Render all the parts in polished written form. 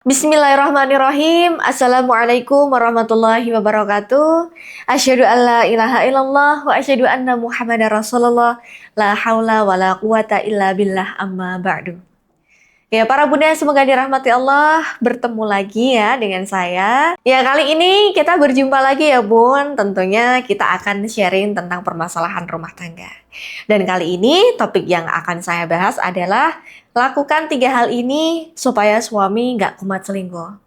Bismillahirrahmanirrahim. Assalamualaikum warahmatullahi wabarakatuh. Asyhadu an la ilaha illallah wa asyhadu anna Muhammadar Rasulullah. La haula wa la quwata illa billah amma ba'du. Ya, para bunda semoga dirahmati Allah, bertemu lagi ya dengan saya. Ya, kali ini kita berjumpa lagi ya bun. Tentunya kita akan sharing tentang permasalahan rumah tangga. Dan kali ini topik yang akan saya bahas adalah lakukan 3 hal ini supaya suami nggak kumat selingkuh.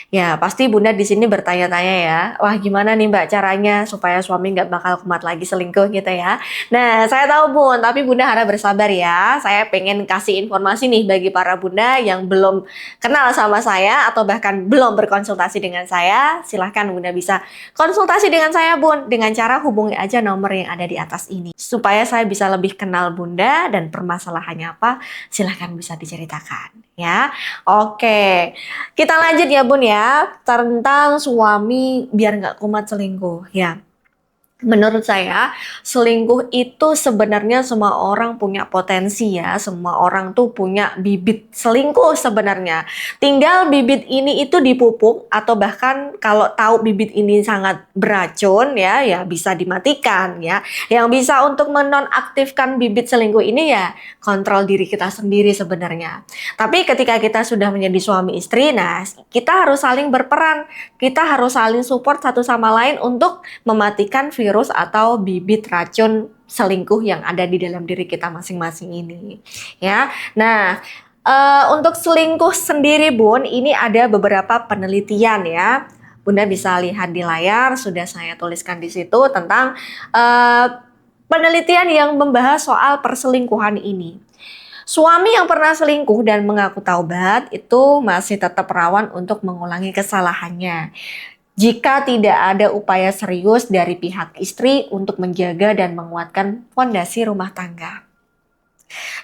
Ya, pasti Bunda di sini bertanya-tanya ya, wah gimana nih Mbak caranya supaya suami nggak bakal kumat lagi selingkuh gitu ya. Nah, saya tahu Bun, tapi Bunda harap bersabar ya. Saya pengen kasih informasi nih bagi para Bunda yang belum kenal sama saya atau bahkan belum berkonsultasi dengan saya. Silahkan Bunda bisa konsultasi dengan saya Bun, dengan cara hubungi aja nomor yang ada di atas ini. Supaya saya bisa lebih kenal Bunda dan permasalahannya apa, silahkan bisa diceritakan ya. Oke, kita lanjut ya Bun ya, tentang suami biar nggak kumat selingkuh ya. Menurut saya, selingkuh itu sebenarnya semua orang punya potensi ya, semua orang tuh punya bibit selingkuh sebenarnya. Tinggal bibit ini itu dipupuk atau bahkan kalau tahu bibit ini sangat beracun ya, ya bisa dimatikan ya. Yang bisa untuk menonaktifkan bibit selingkuh ini ya kontrol diri kita sendiri sebenarnya. Tapi ketika kita sudah menjadi suami istri, nah kita harus saling berperan, kita harus saling support satu sama lain untuk mematikan virus atau bibit racun selingkuh yang ada di dalam diri kita masing-masing ini ya. Nah, untuk selingkuh sendiri Bun, ini ada beberapa penelitian ya. Bunda bisa lihat di layar, sudah saya tuliskan di situ tentang penelitian yang membahas soal perselingkuhan ini. Suami yang pernah selingkuh dan mengaku taubat itu masih tetap rawan untuk mengulangi kesalahannya jika tidak ada upaya serius dari pihak istri untuk menjaga dan menguatkan fondasi rumah tangga.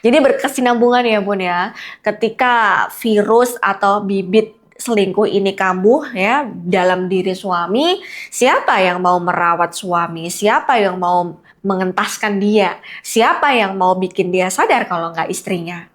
Jadi berkesinambungan ya Bun ya, ketika virus atau bibit selingkuh ini kambuh ya dalam diri suami, siapa yang mau merawat suami, siapa yang mau mengentaskan dia, siapa yang mau bikin dia sadar kalau nggak istrinya.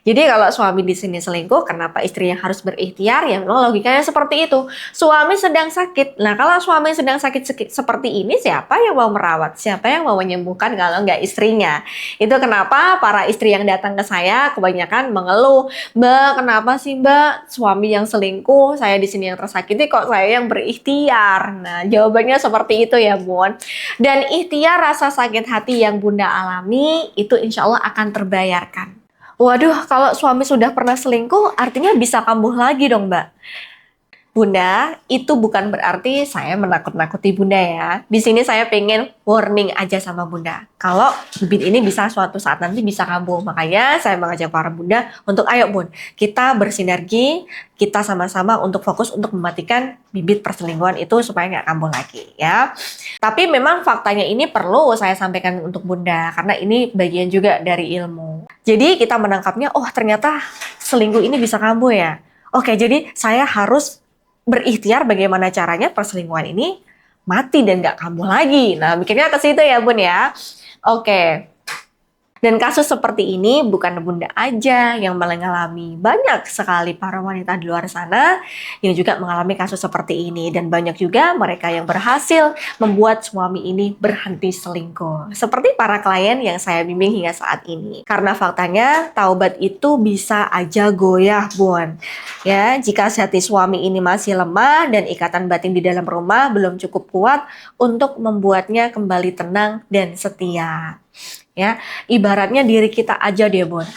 Jadi kalau suami di sini selingkuh, kenapa istri yang harus berikhtiar? Ya memang logikanya seperti itu. Suami sedang sakit. Nah kalau suami sedang sakit seperti ini, siapa yang mau merawat? Siapa yang mau menyembuhkan kalau nggak istrinya? Itu kenapa para istri yang datang ke saya kebanyakan mengeluh, Mbak, kenapa sih Mbak suami yang selingkuh, saya di sini yang tersakiti, kok saya yang berikhtiar? Nah jawabannya seperti itu ya Bun. Dan ikhtiar rasa sakit hati yang Bunda alami itu insya Allah akan terbayarkan. Waduh, kalau suami sudah pernah selingkuh, artinya bisa kambuh lagi dong, Mbak. Bunda, itu bukan berarti saya menakut-nakuti Bunda ya. Di sini saya pengen warning aja sama Bunda. Kalau bibit ini bisa suatu saat nanti bisa kambuh. Makanya saya mengajak para Bunda untuk ayo Bun, kita bersinergi, kita sama-sama untuk fokus untuk mematikan bibit perselingkuhan itu supaya nggak kambuh lagi ya. Tapi memang faktanya ini perlu saya sampaikan untuk Bunda, karena ini bagian juga dari ilmu. Jadi kita menangkapnya, oh ternyata selingkuh ini bisa kambuh ya. Oke, jadi saya harus berikhtiar bagaimana caranya perselingkuhan ini mati dan nggak kambuh lagi. Nah, mikirnya ke situ ya Bun ya. Oke. Dan kasus seperti ini bukan Bunda aja yang mengalami. Banyak sekali para wanita di luar sana yang juga mengalami kasus seperti ini. Dan banyak juga mereka yang berhasil membuat suami ini berhenti selingkuh. Seperti para klien yang saya bimbing hingga saat ini. Karena faktanya taubat itu bisa aja goyah Bun. Ya, jika hati suami ini masih lemah dan ikatan batin di dalam rumah belum cukup kuat untuk membuatnya kembali tenang dan setia. Ya, ibaratnya diri kita aja deh Bun.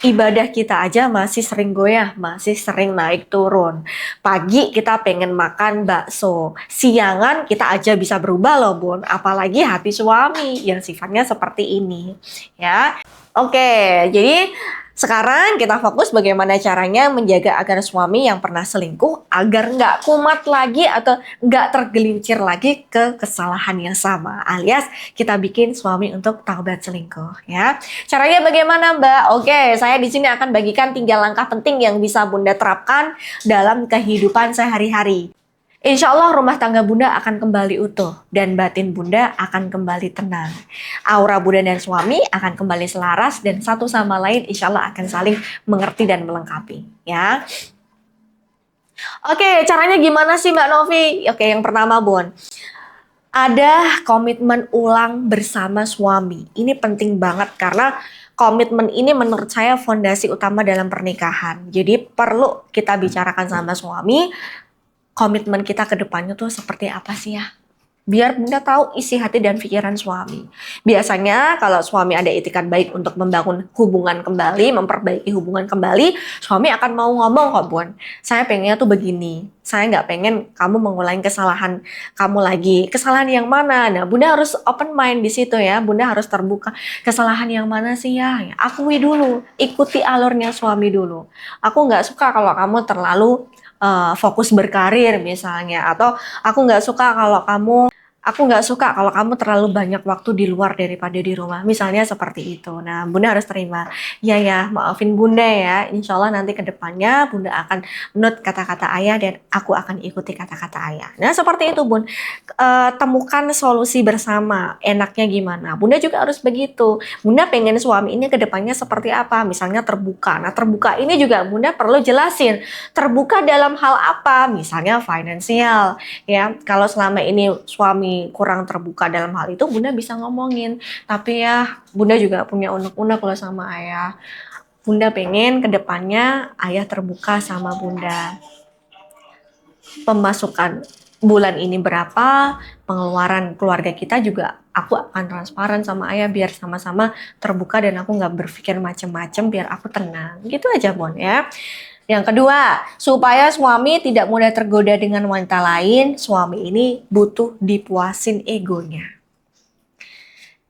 Ibadah kita aja masih sering goyah, masih sering naik turun. Pagi kita pengen makan bakso, siangan kita aja bisa berubah loh Bun. Apalagi hati suami yang sifatnya seperti ini. Ya, oke. Jadi sekarang kita fokus bagaimana caranya menjaga agar suami yang pernah selingkuh agar nggak kumat lagi atau nggak tergelincir lagi ke kesalahan yang sama. Alias kita bikin suami untuk taubat selingkuh ya. Caranya bagaimana Mbak? Oke, saya di sini akan bagikan 3 langkah penting yang bisa Bunda terapkan dalam kehidupan sehari-hari. Insya Allah rumah tangga Bunda akan kembali utuh dan batin Bunda akan kembali tenang. Aura Bunda dan suami akan kembali selaras dan satu sama lain insya Allah akan saling mengerti dan melengkapi. Ya. Oke, caranya gimana sih Mbak Novi? Oke, yang pertama Bun, ada komitmen ulang bersama suami. Ini penting banget karena komitmen ini menurut saya fondasi utama dalam pernikahan. Jadi perlu kita bicarakan sama suami, komitmen kita ke depannya tuh seperti apa sih ya? Biar Bunda tahu isi hati dan pikiran suami. Biasanya kalau suami ada itikat baik untuk membangun hubungan kembali, memperbaiki hubungan kembali, suami akan mau ngomong kok Bun. Saya pengennya tuh begini. Saya nggak pengen kamu mengulangi kesalahan kamu lagi. Kesalahan yang mana? Nah, Bunda harus open mind di situ ya. Bunda harus terbuka. Kesalahan yang mana sih ya? Akui dulu. Ikuti alurnya suami dulu. Aku nggak suka kalau kamu terlalu fokus berkarir misalnya. Atau aku nggak suka kalau kamu terlalu banyak waktu di luar daripada di rumah. Misalnya seperti itu. Nah, Bunda harus terima. Ya ya, maafin Bunda ya. Insya Allah nanti ke depannya Bunda akan menurut kata-kata ayah dan aku akan ikuti kata-kata ayah. Nah, seperti itu Bun. Temukan solusi bersama. Enaknya gimana? Bunda juga harus begitu. Bunda pengen suami ini ke depannya seperti apa? Misalnya terbuka. Nah, terbuka ini juga Bunda perlu jelasin. Terbuka dalam hal apa? Misalnya finansial. Ya, kalau selama ini suami kurang terbuka dalam hal itu, Bunda bisa ngomongin. Tapi ya, Bunda juga punya unek-unek loh sama ayah. Bunda pengen ke depannya ayah terbuka sama Bunda. Pemasukan bulan ini berapa, pengeluaran keluarga kita juga aku akan transparan sama ayah biar sama-sama terbuka dan aku nggak berpikir macem-macem biar aku tenang. Gitu aja Bon ya. Yang kedua, supaya suami tidak mudah tergoda dengan wanita lain, suami ini butuh dipuasin egonya.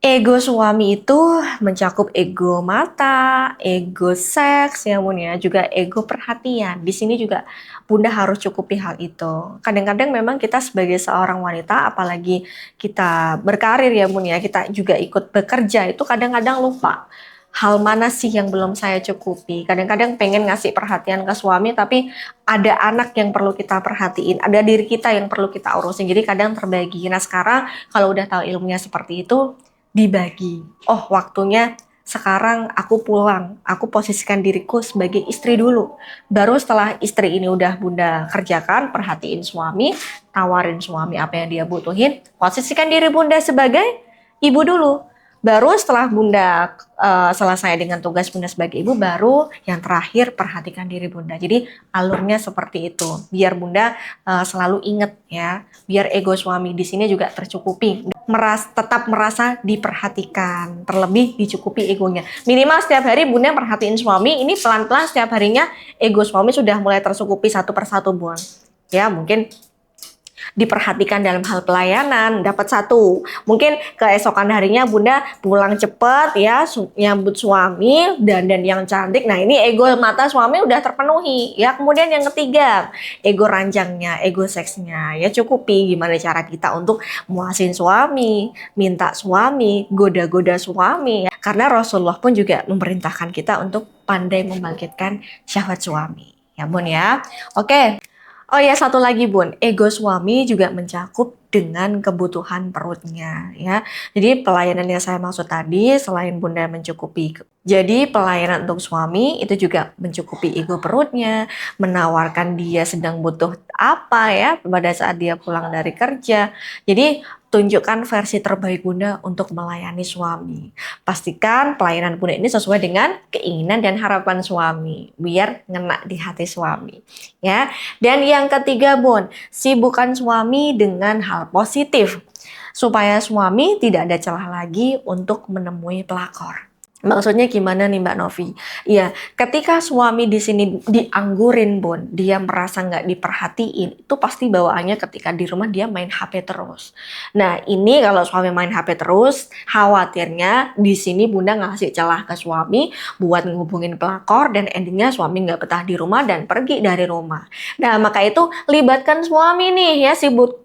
Ego suami itu mencakup ego mata, ego seks, ya Bun ya, juga ego perhatian. Di sini juga Bunda harus cukupi hal itu. Kadang-kadang memang kita sebagai seorang wanita, apalagi kita berkarir ya Bun ya, kita juga ikut bekerja, itu kadang-kadang lupa. Hal mana sih yang belum saya cukupi? Kadang-kadang pengen ngasih perhatian ke suami, tapi ada anak yang perlu kita perhatiin, ada diri kita yang perlu kita urusin. Jadi kadang terbagi. Nah sekarang kalau udah tahu ilmunya seperti itu, dibagi. Oh waktunya sekarang aku pulang, aku posisikan diriku sebagai istri dulu. Baru setelah istri ini udah Bunda kerjakan, perhatiin suami, tawarin suami apa yang dia butuhin, posisikan diri Bunda sebagai ibu dulu. Baru setelah Bunda selesai dengan tugas Bunda sebagai ibu, baru yang terakhir perhatikan diri Bunda. Jadi alurnya seperti itu. Biar Bunda selalu ingat ya, biar ego suami di sini juga tercukupi. Tetap merasa diperhatikan, terlebih dicukupi egonya. Minimal setiap hari Bunda perhatiin suami, ini pelan-pelan setiap harinya ego suami sudah mulai tercukupi satu persatu Bun. Ya mungkin diperhatikan dalam hal pelayanan, dapat satu. Mungkin keesokan harinya Bunda pulang cepet ya, nyambut suami, dan yang cantik. Nah ini ego mata suami udah terpenuhi ya. Kemudian yang ketiga, ego ranjangnya, ego seksnya ya cukupi. Gimana cara kita untuk muasin suami, minta suami, goda-goda suami ya. Karena Rasulullah pun juga memerintahkan kita untuk pandai membangkitkan syahwat suami. Ya Bun ya. Oke. Oh ya, satu lagi Bun, ego suami juga mencakup dengan kebutuhan perutnya ya. Jadi pelayanan yang saya maksud tadi selain Bunda mencukupi. Jadi pelayanan untuk suami itu juga mencukupi ego perutnya, menawarkan dia sedang butuh apa ya pada saat dia pulang dari kerja. Jadi tunjukkan versi terbaik Bunda untuk melayani suami. Pastikan pelayanan Bunda ini sesuai dengan keinginan dan harapan suami, biar ngena di hati suami. Ya. Dan yang ketiga Bun, sibukkan suami dengan hal positif supaya suami tidak ada celah lagi untuk menemui pelakor. Maksudnya gimana nih Mbak Novi? Iya, ketika suami di sini dianggurin Bun, dia merasa nggak diperhatiin, itu pasti bawaannya ketika di rumah dia main HP terus. Nah ini kalau suami main HP terus, khawatirnya di sini Bunda ngasih celah ke suami buat ngubungin pelakor dan endingnya suami nggak betah di rumah dan pergi dari rumah. Nah maka itu libatkan suami nih ya,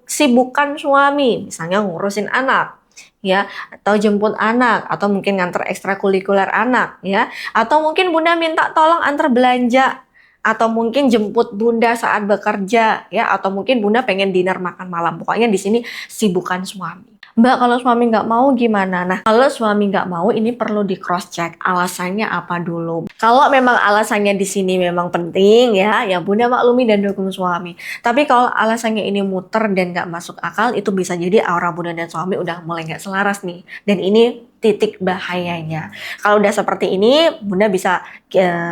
sibukkan suami, misalnya ngurusin anak. Ya, atau jemput anak, atau mungkin nganter ekstrakurikuler anak, ya, atau mungkin Bunda minta tolong antar belanja, atau mungkin jemput Bunda saat bekerja, ya, atau mungkin Bunda pengen dinner makan malam. Pokoknya di sini sibukkan suami. Mbak, kalau suami nggak mau gimana? Nah, kalau suami nggak mau, ini perlu di cross check alasannya apa dulu. Kalau memang alasannya di sini memang penting ya Bunda maklumi dan dukung suami. Tapi kalau alasannya ini muter dan nggak masuk akal, itu bisa jadi aura Bunda dan suami udah mulai nggak selaras nih. Dan ini titik bahayanya. Kalau udah seperti ini, Bunda bisa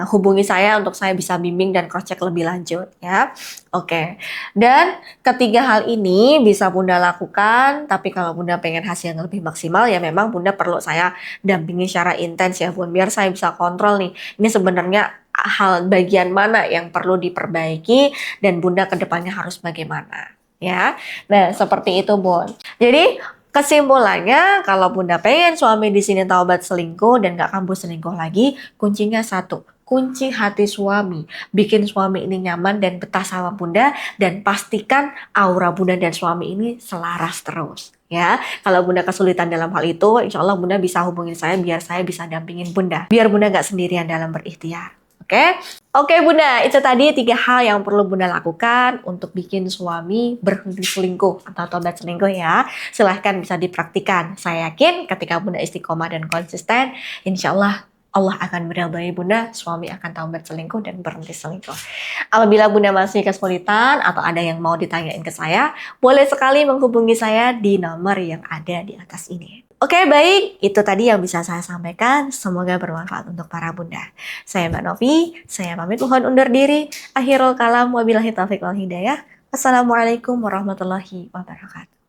hubungi saya untuk saya bisa bimbing dan cross check lebih lanjut ya. Oke. Dan ketiga hal ini bisa Bunda lakukan, tapi kalau Bunda pengen hasil yang lebih maksimal ya memang Bunda perlu saya dampingi secara intens ya Bun, biar saya bisa kontrol nih. Ini sebenarnya hal bagian mana yang perlu diperbaiki dan Bunda kedepannya harus bagaimana ya. Nah, seperti itu Bun. Jadi kesimpulannya, kalau Bunda pengen suami di sini taubat selingkuh dan gak kambuh selingkuh lagi, kuncinya satu, kunci hati suami. Bikin suami ini nyaman dan betah sama Bunda, dan pastikan aura Bunda dan suami ini selaras terus. Ya, kalau Bunda kesulitan dalam hal itu, insya Allah Bunda bisa hubungin saya biar saya bisa dampingin Bunda. Biar Bunda gak sendirian dalam berikhtiar. Oke? Oke Bunda, itu tadi 3 hal yang perlu Bunda lakukan untuk bikin suami berhenti selingkuh atau tobat selingkuh ya. Silahkan bisa dipraktikan. Saya yakin ketika Bunda istiqomah dan konsisten, insya Allah Allah akan meridhai Bunda, suami akan taubat selingkuh dan berhenti selingkuh. Apabila Bunda masih kesulitan atau ada yang mau ditanyain ke saya, boleh sekali menghubungi saya di nomor yang ada di atas ini. Oke, baik. Itu tadi yang bisa saya sampaikan. Semoga bermanfaat untuk para Bunda. Saya Mbak Novi, saya pamit mohon undur diri. Akhirul kalam, wabillahi taufiq wal hidayah. Assalamualaikum warahmatullahi wabarakatuh.